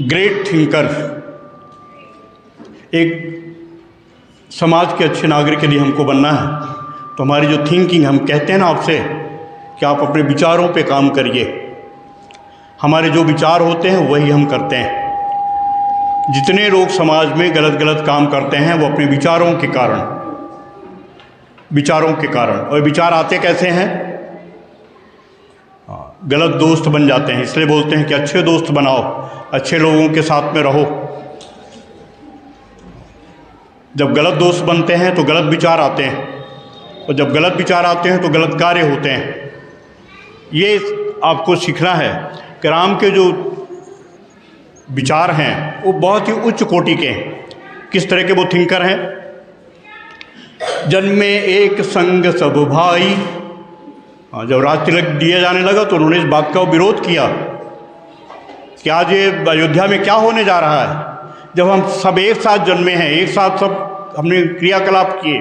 Great thinker, एक समाज के अच्छे नागरिक के लिए हमको बनना है तो हमारी जो थिंकिंग, हम कहते हैं ना आपसे कि आप अपने विचारों पे काम करिए। हमारे जो विचार होते हैं वही हम करते हैं। जितने लोग समाज में गलत गलत काम करते हैं वो अपने विचारों के कारण और विचार आते कैसे हैं? गलत दोस्त बन जाते हैं। इसलिए बोलते हैं कि अच्छे दोस्त बनाओ, अच्छे लोगों के साथ में रहो। जब गलत दोस्त बनते हैं तो गलत विचार आते हैं और जब गलत विचार आते हैं तो गलत कार्य होते हैं। ये आपको सीखना है कि राम के जो विचार हैं वो बहुत ही उच्च कोटि के हैं। किस तरह के वो थिंकर हैं? जन्मे एक संग सब भाई। जब राज तिलक दिया जाने लगा तो उन्होंने इस बात का विरोध किया कि आज ये अयोध्या में क्या होने जा रहा है। जब हम सब एक साथ जन्मे हैं, एक साथ सब हमने क्रियाकलाप किए,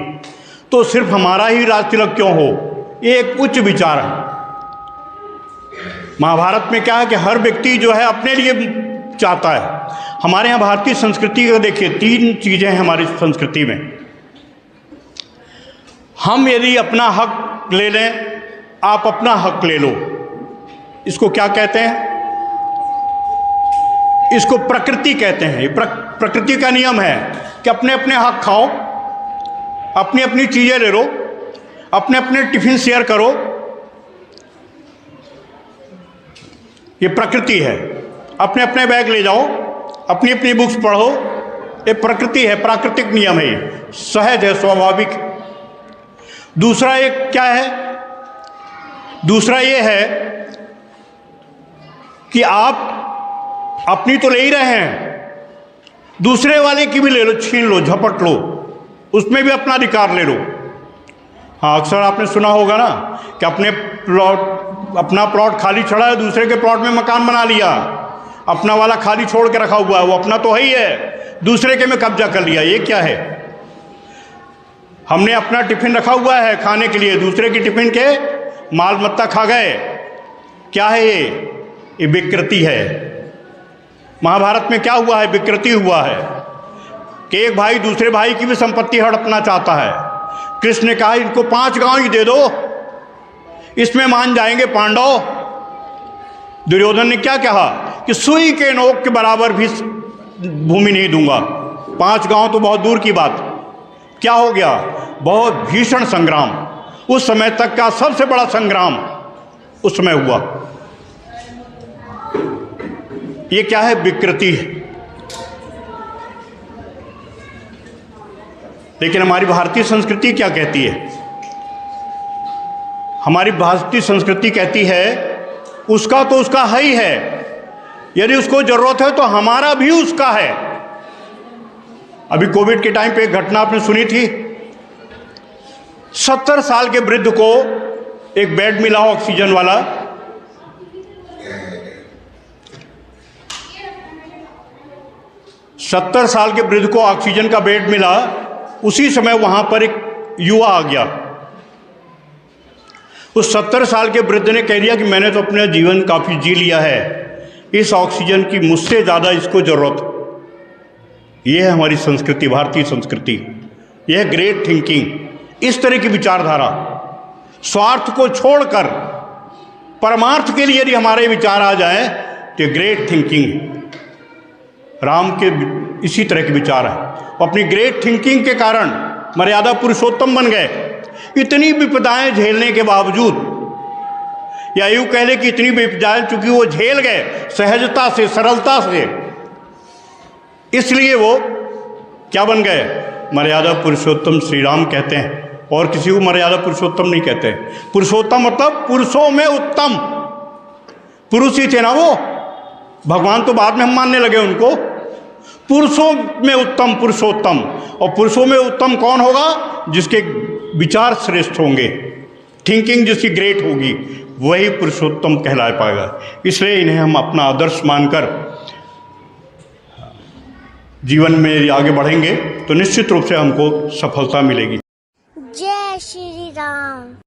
तो सिर्फ हमारा ही राज तिलक क्यों हो? ये एक उच्च विचार है। महाभारत में क्या है कि हर व्यक्ति जो है अपने लिए चाहता है। हमारे यहाँ भारतीय संस्कृति का देखिए, 3 चीज़ें हैं हमारी संस्कृति में। हम यदि अपना हक ले लें, आप अपना हक ले लो, इसको क्या कहते हैं? इसको प्रकृति कहते हैं। ये प्रकृति का नियम है कि अपने अपने हक खाओ, अपनी अपनी चीज़ें ले लो, अपने अपने टिफिन शेयर करो। ये प्रकृति है। अपने अपने बैग ले जाओ, अपनी अपनी बुक्स पढ़ो। ये प्रकृति है, प्राकृतिक नियम है, ये सहज है, स्वाभाविक है। दूसरा एक क्या है? दूसरा ये है कि आप अपनी तो ले ही रहे हैं, दूसरे वाले की भी ले लो, छीन लो, झपट लो, उसमें भी अपना अधिकार ले लो। हाँ, अक्सर आपने सुना होगा ना कि अपना प्लॉट खाली छड़ा है, दूसरे के प्लॉट में मकान बना लिया। अपना वाला खाली छोड़ के रखा हुआ है, वो अपना तो है ही है, दूसरे के में कब्जा कर लिया। ये क्या है? हमने अपना टिफिन रखा हुआ है खाने के लिए, दूसरे की टिफिन के माल मत्ता खा गए। क्या है ये विकृति है। महाभारत में क्या हुआ है? विकृति हुआ है कि एक भाई दूसरे भाई की भी संपत्ति हड़पना चाहता है। कृष्ण ने कहा इनको 5 गांव ही दे दो, इसमें मान जाएंगे पांडव। दुर्योधन ने क्या कहा कि सुई के नोक के बराबर भी भूमि नहीं दूंगा। 5 गांव तो बहुत दूर की बात। क्या हो गया? बहुत भीषण संग्राम, उस समय तक का सबसे बड़ा संग्राम उस समय हुआ। ये क्या है? विकृति है। लेकिन हमारी भारतीय संस्कृति क्या कहती है? हमारी भारतीय संस्कृति कहती है उसका तो उसका है ही है, यदि उसको जरूरत है तो हमारा भी उसका है। अभी कोविड के टाइम पे एक घटना आपने सुनी थी। 70 साल के वृद्ध को एक बेड मिला ऑक्सीजन वाला। सत्तर साल के वृद्ध को ऑक्सीजन का बेड मिला। उसी समय वहां पर एक युवा आ गया। उस 70 साल के वृद्ध ने कह दिया कि मैंने तो अपना जीवन काफी जी लिया है, इस ऑक्सीजन की मुझसे ज्यादा इसको जरूरत। यह है हमारी संस्कृति, भारतीय संस्कृति। यह है ग्रेट थिंकिंग। इस तरह की विचारधारा, स्वार्थ को छोड़कर परमार्थ के लिए यदि हमारे विचार आ जाए तो ग्रेट थिंकिंग। राम के इसी तरह के विचार हैं। अपनी ग्रेट थिंकिंग के कारण मर्यादा पुरुषोत्तम बन गए। इतनी विपदाएं झेलने के बावजूद, या यूं कह ले कि इतनी विपदाएं चूंकि वो झेल गए सहजता से, सरलता से, इसलिए वो क्या बन गए? मर्यादा पुरुषोत्तम श्री राम कहते हैं। और किसी को मर्यादा पुरुषोत्तम नहीं कहते। पुरुषोत्तम मतलब पुरुषों में उत्तम। पुरुष ही थे ना वो, भगवान तो बाद में हम मानने लगे उनको। पुरुषों में उत्तम पुरुषोत्तम। और पुरुषों में उत्तम कौन होगा? जिसके विचार श्रेष्ठ होंगे, थिंकिंग जिसकी ग्रेट होगी, वही पुरुषोत्तम कहला पाएगा। इसलिए इन्हें हम अपना आदर्श मानकर जीवन में आगे बढ़ेंगे तो निश्चित रूप से हमको सफलता मिलेगी। जय श्री राम।